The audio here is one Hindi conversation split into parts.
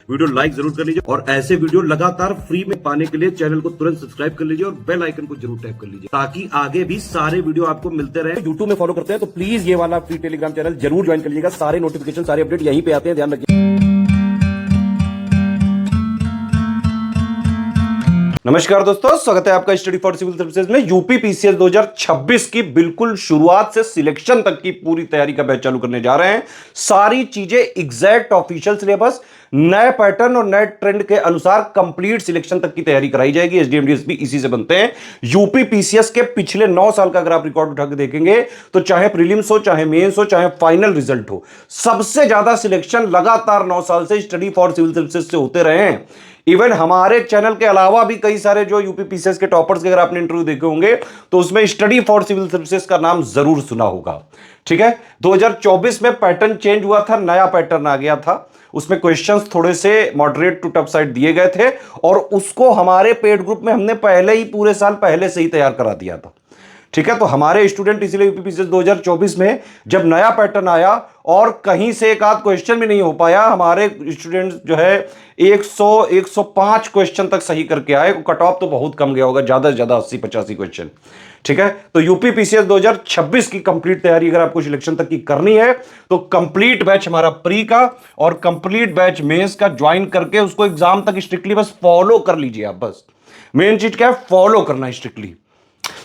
वीडियो लाइक जरूर कर लीजिए और ऐसे वीडियो लगातार फ्री में पाने के लिए चैनल को तुरंत सब्सक्राइब कर लीजिए और बेल आइकन को जरूर टैप कर लीजिए ताकि आगे भी सारे वीडियो आपको मिलते रहे। यूट्यूब में फॉलो करते हैं तो प्लीज ये वाला फ्री टेलीग्राम चैनल जरूर ज्वाइन कर लीजिएगा। सारे नोटिफिकेशन सारे अपडेट यहीं पे आते हैं, ध्यान रखिए। नमस्कार दोस्तों, स्वागत है आपका स्टडी फॉर सिविल सर्विसेज में। यूपी पीसीएस 2026 की बिल्कुल शुरुआत से सिलेक्शन तक की पूरी तैयारी का बैच चालू करने जा रहे हैं। सारी चीजें एग्जैक्ट ऑफिशियल सिलेबस, नए पैटर्न और नए ट्रेंड के अनुसार कंप्लीट सिलेक्शन तक की तैयारी कराई जाएगी। एसडीएम डीएसपी इसी से बनते हैं। यूपी पीसीएस के पिछले 9 साल का अगर आप रिकॉर्ड उठा के देखेंगे तो चाहे प्रीलिम्स हो, चाहे मेंस हो, चाहे फाइनल रिजल्ट हो, सबसे ज्यादा सिलेक्शन लगातार 9 साल से स्टडी फॉर सिविल सर्विसेज से होते रहे हैं। इवन हमारे चैनल के अलावा भी कई सारे जो यूपी पीसीएस के टॉपर्स के अगर आपने इंटरव्यू देखे होंगे तो उसमें स्टडी फॉर सिविल सर्विसेज का नाम जरूर सुना होगा। ठीक है, 2024 में पैटर्न चेंज हुआ था, नया पैटर्न आ गया था। उसमें क्वेश्चंस थोड़े से मॉडरेट टू टफ साइड दिए गए थे और उसको हमारे पेड ग्रुप में हमने पहले ही पूरे साल पहले से ही तैयार करा दिया था। ठीक है, तो हमारे स्टूडेंट इसलिए यूपी पीसीएस 2024 में जब नया पैटर्न आया और कहीं से एक आध क्वेश्चन भी नहीं हो पाया, हमारे स्टूडेंट्स जो है 105 क्वेश्चन तक सही करके आए। कट ऑफ तो बहुत कम गया होगा, ज्यादा से ज्यादा 80-85 क्वेश्चन। ठीक है, तो यूपी पीसीएस 2026 की कंप्लीट तैयारी अगर आपको सिलेक्शन तक की करनी है तो कंप्लीट बैच हमारा प्री का और कंप्लीट बैच मेंस का ज्वाइन करके उसको एग्जाम तक स्ट्रिक्टली बस फॉलो कर लीजिए। आप बस मेन चीज क्या है, फॉलो करना है स्ट्रिक्टली।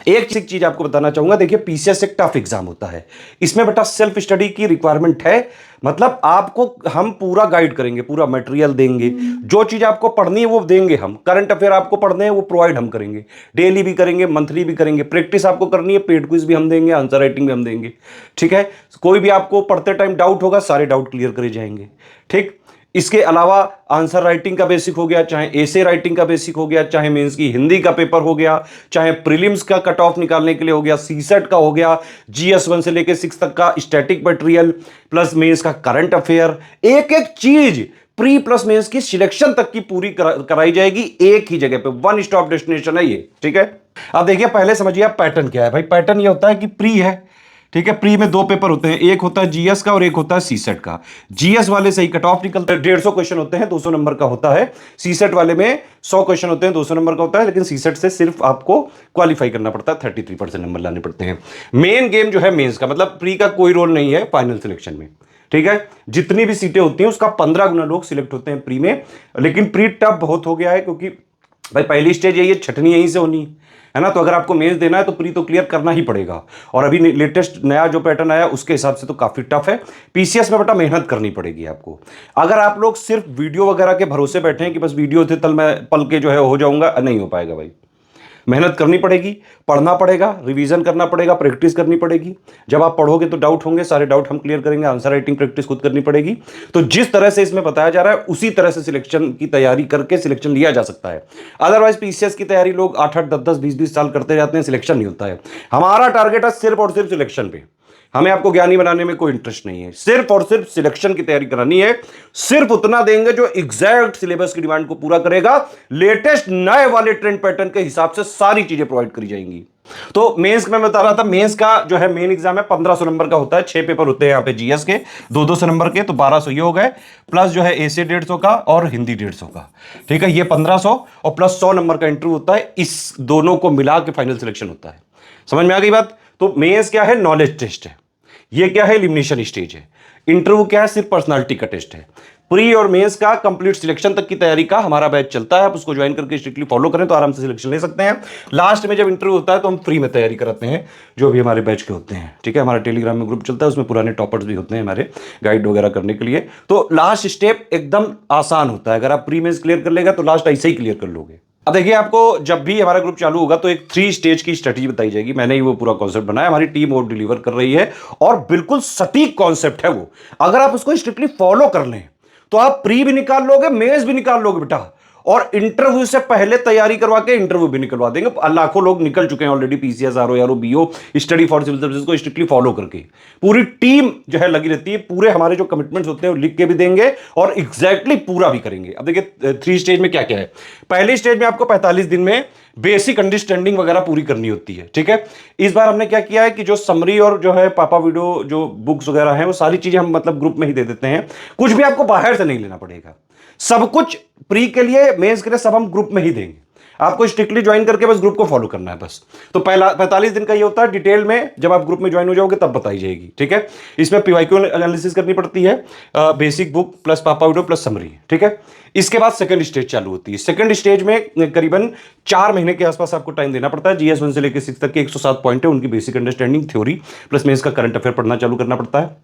एक चीज आपको बताना चाहूंगा, देखिए पीसीएस एक टफ एग्जाम होता है, इसमें बेटा सेल्फ स्टडी की रिक्वायरमेंट है। मतलब आपको हम पूरा गाइड करेंगे, पूरा मटेरियल देंगे, जो चीज आपको पढ़नी है वो देंगे हम। करंट अफेयर आपको पढ़ने हैं वो प्रोवाइड हम करेंगे, डेली भी करेंगे, मंथली भी करेंगे। प्रैक्टिस आपको करनी है, पेड क्विज भी हम देंगे, आंसर राइटिंग भी हम देंगे। ठीक है, कोई भी आपको पढ़ते टाइम डाउट होगा, सारे डाउट क्लियर करे जाएंगे। ठीक, इसके अलावा आंसर राइटिंग का बेसिक हो गया, चाहे एसे राइटिंग का बेसिक हो गया, चाहे मेंस की हिंदी का पेपर हो गया, चाहे प्रीलिम्स का कट ऑफ निकालने के लिए हो गया, सीसेट का हो गया, जीएस 1 से लेकर 6 तक का स्टैटिक मटेरियल प्लस मेंस का करंट अफेयर, एक एक चीज प्री प्लस मेंस की सिलेक्शन तक की पूरी कराई जाएगी एक ही जगह पे। वन स्टॉप डेस्टिनेशन है ये। ठीक है, अब देखिए पहले समझिए आप पैटर्न क्या है। भाई पैटर्न ये होता है कि प्री है, ठीक है, प्री में 2 पेपर होते हैं, एक होता है जीएस का और एक होता है सीसेट का। जीएस वाले से ही कट ऑफ निकलता है, 150 क्वेश्चन होते हैं, 200 नंबर का होता है। सीसेट वाले में 100 क्वेश्चन होते हैं, 200 नंबर का होता है, लेकिन सीसेट से सिर्फ आपको क्वालिफाई करना पड़ता है, 33% नंबर लाने पड़ते हैं। मेन गेम जो है मेंस का, मतलब प्री का कोई रोल नहीं है फाइनल सिलेक्शन में। ठीक है, जितनी भी सीटें होती हैं उसका 15 गुना लोग सिलेक्ट होते हैं प्री में। लेकिन प्री टफ बहुत हो गया है क्योंकि भाई पहली स्टेज यही है, छटनी यहीं से होनी है ना। तो अगर आपको मेंस देना है तो प्री तो क्लियर करना ही पड़ेगा। और अभी लेटेस्ट नया जो पैटर्न आया उसके हिसाब से तो काफी टफ है। पीसीएस में बेटा मेहनत करनी पड़ेगी आपको। अगर आप लोग सिर्फ वीडियो वगैरह के भरोसे बैठे हैं कि बस वीडियो थे तल मैं पल के जो है हो जाऊंगा, नहीं हो पाएगा भाई। मेहनत करनी पड़ेगी, पढ़ना पड़ेगा, रिवीजन करना पड़ेगा, प्रैक्टिस करनी पड़ेगी। जब आप पढ़ोगे तो डाउट होंगे, सारे डाउट हम क्लियर करेंगे। आंसर राइटिंग प्रैक्टिस खुद करनी पड़ेगी। तो जिस तरह से इसमें बताया जा रहा है उसी तरह से सिलेक्शन की तैयारी करके सिलेक्शन लिया जा सकता है। अदरवाइज पीसीएस की तैयारी लोग 8-8, 10-10, 20-20 साल करते जाते हैं, सिलेक्शन नहीं होता है। हमारा टारगेट है सिर्फ और सिर्फ सिलेक्शन पे। हमें आपको ज्ञानी बनाने में कोई इंटरेस्ट नहीं है, सिर्फ और सिर्फ सिलेक्शन की तैयारी करानी है। सिर्फ उतना देंगे जो एग्जैक्ट सिलेबस की डिमांड को पूरा करेगा। लेटेस्ट नए वाले ट्रेंड पैटर्न के हिसाब से सारी चीजें प्रोवाइड करी जाएंगी। तो मेंस में बता रहा था, मेंस का जो है मेन एग्जाम है 1500 नंबर का होता है। 6 पेपर होते हैं यहाँ पे जीएस के, 200 नंबर के, तो 1200 ये हो गए। प्लस जो है एसे 150 का और हिंदी 150 का। ठीक है, ये 1500 और प्लस 100 नंबर का इंटरव्यू होता है। इस दोनों को मिला के फाइनल सिलेक्शन होता है। समझ में आ गई बात? तो मेंस क्या है, नॉलेज टेस्ट है। ये क्या है, एलिमिनेशन स्टेज है। इंटरव्यू क्या है, सिर्फ पर्सनालिटी का टेस्ट है। प्री और मेंस का कंप्लीट सिलेक्शन तक की तैयारी का हमारा बैच चलता है। आप उसको ज्वाइन करके स्ट्रिक्टली फॉलो करें तो आराम से सिलेक्शन ले सकते हैं। लास्ट में जब इंटरव्यू होता है तो हम फ्री में तैयारी कराते हैं, जो भी हमारे बैच के होते हैं। ठीक है, हमारा टेलीग्राम में ग्रुप चलता है, उसमें पुराने टॉपर्स भी होते हैं हमारे, गाइड वगैरह करने के लिए। तो लास्ट स्टेप एकदम आसान होता है। अगर आप प्री मेंस क्लियर कर लेगा तो लास्ट ऐसे ही क्लियर कर लोगे। अब देखिए, आपको जब भी हमारा ग्रुप चालू होगा तो एक 3 स्टेज की स्ट्रेटजी बताई जाएगी। मैंने ही वो पूरा कॉन्सेप्ट बनाया, हमारी टीम वो डिलीवर कर रही है और बिल्कुल सटीक कॉन्सेप्ट है वो। अगर आप उसको स्ट्रिक्टली फॉलो कर लें तो आप प्री भी निकाल लोगे, मेंस भी निकाल लोगे बेटा। और इंटरव्यू से पहले तैयारी करवा के इंटरव्यू भी निकलवा देंगे। लाखों लोग निकल चुके हैं already, PCS, RO, ARO, BO, study for civil services को स्ट्रिक्टली फॉलो करके। पूरी टीम जो है लगी रहती है। पूरे हमारे जो कमिटमेंट्स होते हैं वो लिख के भी देंगे और एग्जैक्टली पूरा भी करेंगे। अब देखिए 3 स्टेज में क्या क्या है। पहली स्टेज में आपको 45 दिन में बेसिक अंडरस्टैंडिंग वगैरह पूरी करनी होती है। ठीक है, इस बार हमने क्या किया है कि जो समरी और जो है पापा वीडियो जो बुक्स वगैरह हैं वो सारी चीजें हम मतलब ग्रुप में ही दे देते हैं। कुछ भी आपको बाहर से नहीं लेना पड़ेगा। सब कुछ प्री के लिए, मेंस के लिए सब हम ग्रुप में ही देंगे। आपको स्ट्रिक्टली ज्वाइन करके बस ग्रुप को फॉलो करना है बस। तो पहला 45 दिन का ये होता है, डिटेल में जब आप ग्रुप में ज्वाइन हो जाओगे तब बताई जाएगी, ठीक है। इसमें पीवाईक्यू एनालिसिस करनी पड़ती है, बेसिक बुक प्लस पापा वीडियो प्लस समरी, ठीक है। इसके बाद सेकंड स्टेज चालू होती है। सेकंड स्टेज में करीबन 4 महीने के आसपास आपको टाइम देना पड़ता है। जीएस 1 से लेकर 6 तक के 107 पॉइंट है, उनकी basic understanding, theory plus mains का करंट अफेयर पढ़ना चालू करना पड़ता है।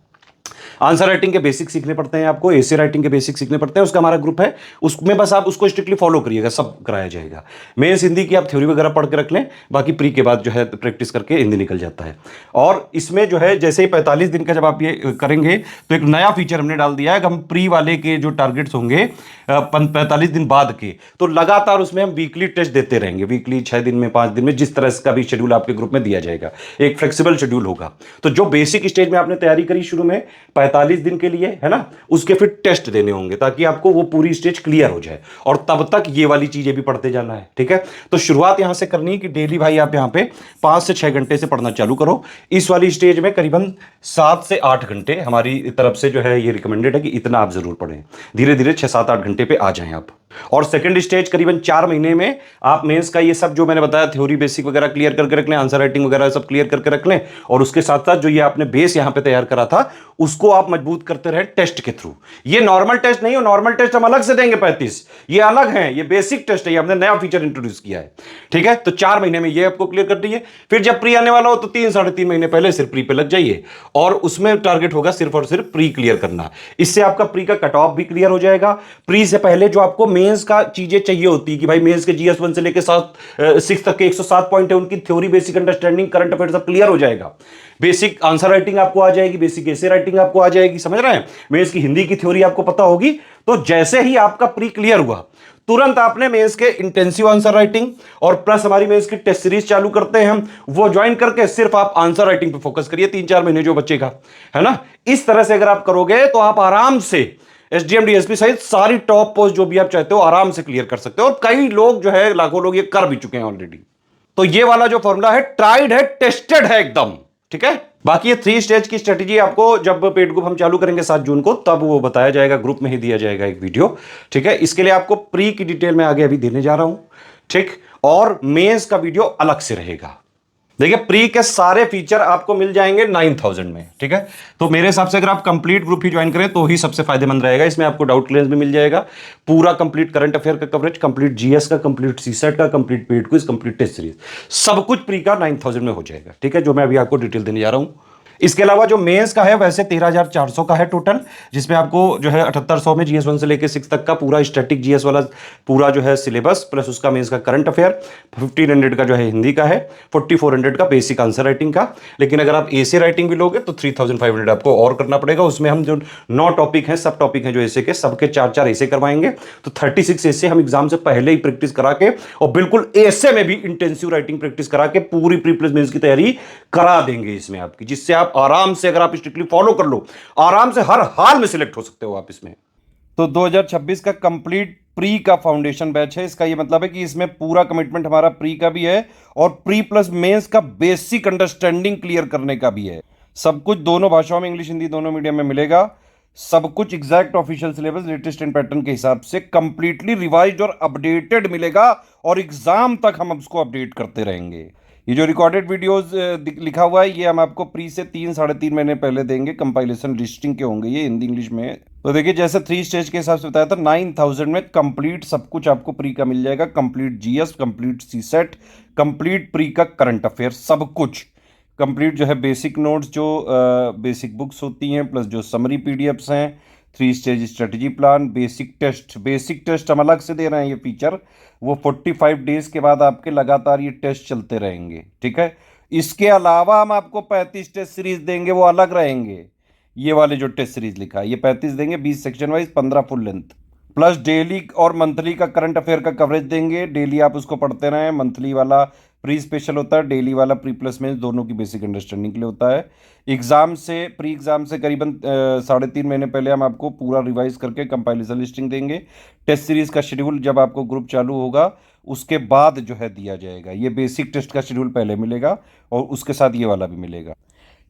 आंसर राइटिंग के बेसिक सीखने पड़ते हैं आपको, एसे राइटिंग के बेसिक सीखने पड़ते हैं। उसका हमारा ग्रुप है, उसमें बस आप उसको स्ट्रिक्टली फॉलो करिएगा, सब कराया जाएगा। मेंस हिंदी की आप थ्योरी वगैरह पढ़ के रख लें, बाकी प्री के बाद जो है प्रैक्टिस करके हिंदी निकल जाता है। और इसमें जो है जैसे ही 45 दिन का जब आप ये करेंगे तो एक नया फीचर हमने डाल दिया है कि हम प्री वाले के जो टारगेट्स होंगे 45 दिन बाद के, तो लगातार उसमें हम वीकली टेस्ट देते रहेंगे। वीकली 6 दिन में, 5 दिन में, जिस तरह का भी शेड्यूल आपके ग्रुप में दिया जाएगा, एक फ्लेक्सिबल शेड्यूल होगा। तो जो बेसिक स्टेज में आपने तैयारी करी शुरू में 45 दिन के लिए, है ना, उसके फिर टेस्ट देने होंगे ताकि आपको वो पूरी स्टेज क्लियर हो जाए। और तब तक ये वाली चीजें भी पढ़ते जाना है, ठीक है। तो शुरुआत यहां से करनी है कि डेली भाई आप यहां पे 5 से 6 घंटे से पढ़ना चालू करो। इस वाली स्टेज में करीबन 7 से 8 घंटे हमारी तरफ से जो है ये रिकमेंडेड है कि इतना आप जरूर पढ़ें। धीरे धीरे 6-7-8 घंटे पे आ जाएं आप। और सेकंड स्टेज करीबन 4 महीने में आप मेंस का ये सब जो मैंने बताया, थ्योरी बेसिक वगैरह क्लियर करके रख लें, आंसर राइटिंग वगैरह सब क्लियर करके रख लें। और उसके साथ साथ जो ये आपने बेस यहां पे तैयार करा था उसको आप मजबूत करते रहे टेस्ट के थ्रू। ये नॉर्मल टेस्ट नहीं हो, नॉर्मल टेस्ट हम अलग से देंगे 35, ये अलग है, ये बेसिक टेस्ट है, ये हमने नया फीचर इंट्रोड्यूस किया है, ठीक है। तो 4 महीने में ये आपको क्लियर कर दीजिए। फिर जब प्री आने वाला हो तो 3-3.5 महीने पहले सिर्फ प्री पे लग जाइए, और उसमें टारगेट होगा सिर्फ और सिर्फ प्री क्लियर करना। इससे आपका प्री का कट ऑफ भी क्लियर हो जाएगा। प्री से पहले जो आपको मेंस का चीजें चाहिए होती है कि भाई मेंस के जीएस 1 से लेकर 6 तक के 107 पॉइंट है, उनकी theory, basic understanding, current affair सब क्लियर हो जाएगा। बेसिक आंसर राइटिंग आपको आ जाएगी, बेसिक एसे राइटिंग आपको आ जाएगी, समझ रहे हैं। मेंस की हिंदी की थ्योरी आपको पता होगी। तो जैसे ही आपका प्री क्लियर हुआ तुरंत आपने मेंस के इंटेंसिव आंसर राइटिंग और प्लस हमारी मेंस की टेस्ट सीरीज चालू करते हैं हम, वो ज्वाइन करके सिर्फ आप आंसर राइटिंग पे फोकस करिए 3-4 महीने जो बचेगा, है ना। इस तरह से अगर आप करोगे तो आप आराम से एसडीएम डीएसपी सहित सारी टॉप पोस्ट जो भी आप चाहते हो आराम से क्लियर कर सकते हो। और कई लोग जो है, लाखों लोग ये कर भी चुके हैं ऑलरेडी। तो ये वाला जो फॉर्मूला है ट्राइड है, टेस्टेड है एकदम, ठीक है। बाकी ये 3 स्टेज की स्ट्रेटेजी आपको जब पेड ग्रुप हम चालू करेंगे 7 जून को, तब वो बताया जाएगा, ग्रुप में ही दिया जाएगा एक वीडियो, ठीक है। इसके लिए आपको प्री की डिटेल में आगे अभी देने जा रहा हूं, ठीक। और मेंस का वीडियो अलग से रहेगा। देखिए प्री के सारे फीचर आपको मिल जाएंगे 9000 में, ठीक है। तो मेरे हिसाब से अगर आप कंप्लीट ग्रुप ही ज्वाइन करें तो ही सबसे फायदेमंद रहेगा। इसमें आपको डाउट क्लियरेंस भी मिल जाएगा, पूरा कंप्लीट करंट अफेयर का कवरेज, कंप्लीट जीएस का, कंप्लीट सीसेट का, complete paid quiz, complete test series, सब कुछ प्री का 9000 में हो जाएगा, ठीक है, जो मैं अभी आपको डिटेल देने जा रहा हूं। इसके अलावा जो मेंस का है वैसे 13400 का है टोटल, जिसमें आपको जो है 7800 में जीएस 1 से लेकर 6 तक का पूरा स्टैटिक जीएस वाला पूरा जो है सिलेबस, प्लस उसका मेंस का करंट अफेयर, 1500 का जो है हिंदी का है, 4400 का बेसिक आंसर राइटिंग का। लेकिन अगर आप एसे राइटिंग भी लोगे तो 3500 आपको और करना पड़ेगा। उसमें हम जो 9 टॉपिक हैं, सब टॉपिक हैं जो एसे के, सबके 4-4 एसे करवाएंगे। तो 36 एसे हम एग्जाम से पहले ही प्रैक्टिस करा के, और बिल्कुल एसे में भी इंटेंसिव राइटिंग प्रैक्टिस करा के पूरी प्री प्लस मेंस की तैयारी करा देंगे इसमें आपकी, जिससे आप आराम से, अगर आप स्ट्रिक्टली फॉलो कर लो, आराम से हर हाल में सिलेक्ट हो सकते हो आप इसमें। तो 2026 का कंप्लीट प्री का फाउंडेशन बैच है। इसका ये मतलब है कि इसमें पूरा कमिटमेंट हमारा प्री का भी है और प्री प्लस मेंस का बेसिक अंडरस्टैंडिंग क्लियर करने का भी है। सब कुछ दोनों भाषाओं में, इंग्लिश हिंदी दोनों मीडियम में मिलेगा। सब कुछ exact official syllabus, latest and pattern के हिसाब से कंप्लीटली रिवाइज्ड और अपडेटेड मिलेगा, और एग्जाम तक हम उसको अपडेट करते रहेंगे। ये जो रिकॉर्डेड वीडियोस लिखा हुआ है, ये हम आपको प्री से 3-3.5 महीने पहले देंगे। कंपाइलेशन लिस्टिंग के होंगे ये, हिंदी इंग्लिश में। तो देखिए जैसे 3 स्टेज के हिसाब से बताया था, 9000 में कंप्लीट सब कुछ आपको प्री का मिल जाएगा। Complete GS, complete CSAT, complete pre का करंट अफेयर, सब कुछ कंप्लीट जो है। बेसिक नोट्स जो बेसिक बुक्स होती हैं, प्लस जो समरी पीडीएफ्स हैं, 3 stage strategy plan, basic test हम अलग से दे रहे हैं ये फीचर। वो 45 डेज के बाद आपके लगातार ये टेस्ट चलते रहेंगे, ठीक है। इसके अलावा हम आपको 35 टेस्ट सीरीज देंगे, वो अलग रहेंगे। ये वाले जो टेस्ट सीरीज लिखा है ये 35 देंगे, 20 section wise, 15 full length, plus daily और मंथली का करंट अफेयर का कवरेज देंगे। डेली आप उसको पढ़ते रहें। मंथली वाला प्री स्पेशल होता है, डेली वाला प्री प्लस में दोनों की बेसिक अंडरस्टैंडिंग के लिए होता है। एग्जाम से, प्री एग्जाम से करीबन 3.5 महीने पहले हम आपको पूरा रिवाइज करके कंपाइलेशन लिस्टिंग देंगे। टेस्ट सीरीज का शेड्यूल जब आपको ग्रुप चालू होगा उसके बाद जो है दिया जाएगा। ये बेसिक टेस्ट का शेड्यूल पहले मिलेगा और उसके साथ ये वाला भी मिलेगा।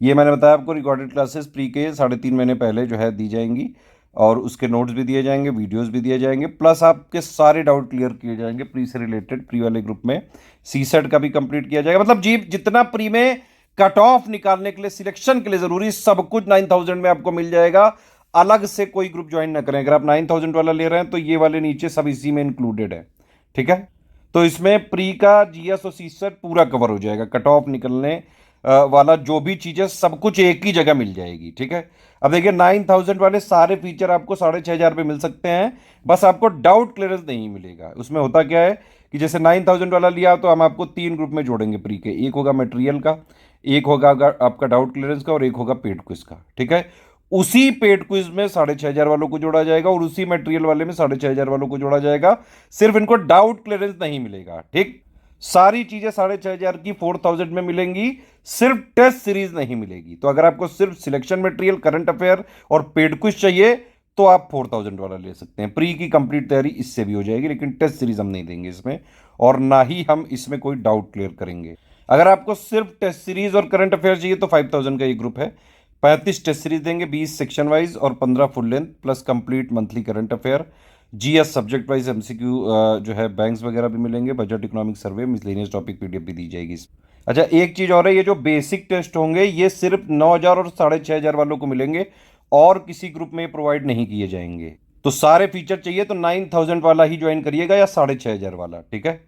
ये मैंने बताया आपको, रिकॉर्डेड क्लासेस प्री के 3.5 महीने पहले जो है दी जाएंगी। और उसके नोट्स भी दिए जाएंगे, वीडियोस भी दिए जाएंगे, प्लस आपके सारे डाउट क्लियर किए जाएंगे प्री से रिलेटेड। प्री वाले ग्रुप में सीसेट का भी कंप्लीट किया जाएगा। मतलब जी जितना प्री में कट ऑफ निकालने के लिए, सिलेक्शन के लिए जरूरी सब कुछ 9000 में आपको मिल जाएगा। अलग से कोई ग्रुप ज्वाइन ना करें। अगर आप 9000 वाला ले रहे हैं तो ये वाले नीचे सब इसी में इंक्लूडेड है, ठीक है। तो इसमें प्री का जीएस और सीसेट पूरा कवर हो जाएगा। कट ऑफ निकलने वाला जो भी चीजें सब कुछ एक ही जगह मिल जाएगी, ठीक है। अब देखिए 9000 वाले सारे फीचर आपको 6500 पे मिल सकते हैं, बस आपको डाउट क्लियरेंस नहीं मिलेगा। उसमें होता क्या है कि जैसे 9000 वाला लिया तो हम आपको 3 ग्रुप में जोड़ेंगे प्री के। एक होगा मटेरियल का, एक होगा आपका डाउट क्लियरेंस का, और एक होगा पेड क्विज का, ठीक है। उसी पेड क्विज में 6500 वालों को जोड़ा जाएगा और उसी मटेरियल वाले में 6500 वालों को जोड़ा जाएगा। सिर्फ इनको डाउट क्लियरेंस नहीं मिलेगा, ठीक। सारी चीजें 6500 की 4000 में मिलेंगी, सिर्फ टेस्ट सीरीज नहीं मिलेगी। तो अगर आपको सिर्फ सिलेक्शन मटेरियल, करंट अफेयर और पेड क्विज चाहिए तो आप 4000 वाला ले सकते हैं। प्री की कंप्लीट तैयारी इससे भी हो जाएगी, लेकिन टेस्ट सीरीज हम नहीं देंगे इसमें, और ना ही हम इसमें कोई डाउट क्लियर करेंगे। अगर आपको सिर्फ टेस्ट सीरीज और करंट अफेयर चाहिए तो 5000 का ये ग्रुप है। 35 टेस्ट सीरीज देंगे, 20 सेक्शन वाइज और 15 full length, plus complete monthly current affair, GS subject wise MCQ जो है बैंक्स वगैरह भी मिलेंगे, budget economic survey, miscellaneous topic PDF भी दी जाएगी। अच्छा एक चीज और है, ये जो बेसिक टेस्ट होंगे ये सिर्फ 9000 और 6500 वालों को मिलेंगे और किसी ग्रुप में प्रोवाइड नहीं किए जाएंगे। तो सारे फीचर चाहिए तो 9000 वाला ही ज्वाइन करिएगा या 6500 वाला, ठीक है।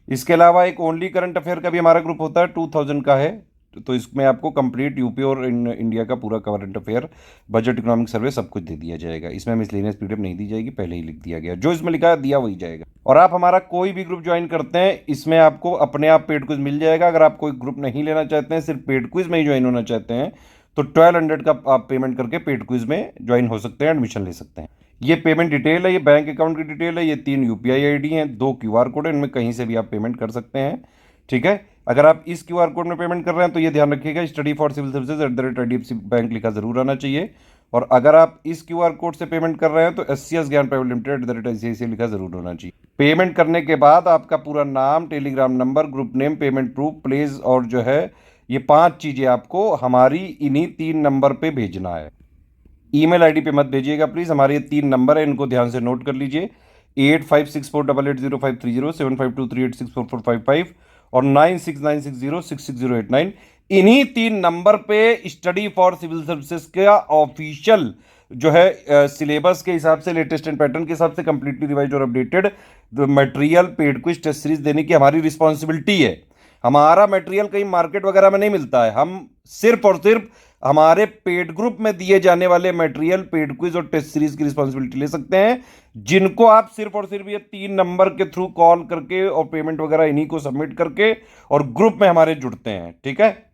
इसके अलावा एक ओनली करंट अफेयर का भी हमारा ग्रुप होता है, 2000 का है। तो इसमें आपको कंप्लीट यूपी और इंडिया का पूरा current affair, budget economic survey सब कुछ दे दिया जाएगा। इसमें मिसलेनियस पीडीएफ नहीं दी जाएगी, पहले ही लिख दिया गया, जो इसमें लिखा है दिया वही जाएगा। और आप हमारा कोई भी ग्रुप ज्वाइन करते हैं इसमें आपको अपने आप पेड क्विज मिल जाएगा। अगर आप कोई ग्रुप नहीं लेना चाहते हैं, सिर्फ पेड क्विज में ही ज्वाइन होना चाहते हैं, तो 1200 का आप पेमेंट करके पेड क्विज में ज्वाइन हो सकते हैं, एडमिशन ले सकते हैं। ये पेमेंट डिटेल है, ये बैंक अकाउंट की डिटेल है, ये 3 यूपीआई आईडी हैं, 2 क्यूआर कोड है, इनमें कहीं से भी आप पेमेंट कर सकते हैं, ठीक है। अगर आप इस क्यूआर कोड में पेमेंट कर रहे हैं तो ये ध्यान रखिएगा study for civil services @IDFC bank लिखा जरूर आना चाहिए। और अगर आप इस क्यूआर कोड से पेमेंट कर रहे हैं तो SCS ज्ञान प्राइवेट लिमिटेड @ICICI लिखा जरूर होना चाहिए। पेमेंट करने के बाद आपका पूरा नाम, Telegram number, group name, payment proof, place और जो है ये 5 चीजें आपको हमारी इन्हीं 3 नंबर पे भेजना है। ईमेल आईडी पे मत भेजिएगा प्लीज, हमारे ये 3 नंबर है, इनको ध्यान से नोट कर लीजिए। 8564880530, 7523864455 और 9696066089। इन्हीं 3 नंबर पे स्टडी फॉर सिविल सर्विसेज का ऑफिशियल जो है सिलेबस के हिसाब से, लेटेस्ट एंड पैटर्न के हिसाब से कंप्लीटली रिवाइज और updated material, paid quiz, test series देने की हमारी रिस्पॉन्सिबिलिटी है। हमारा मटेरियल कहीं मार्केट वगैरह में नहीं मिलता है, हम सिर्फ और सिर्फ हमारे पेड ग्रुप में दिए जाने वाले मटेरियल, पेड क्विज और टेस्ट सीरीज की रिस्पॉन्सिबिलिटी ले सकते हैं, जिनको आप सिर्फ और सिर्फ ये 3 नंबर के थ्रू कॉल करके और पेमेंट वगैरह इन्हीं को सबमिट करके और ग्रुप में हमारे जुड़ते हैं, ठीक है।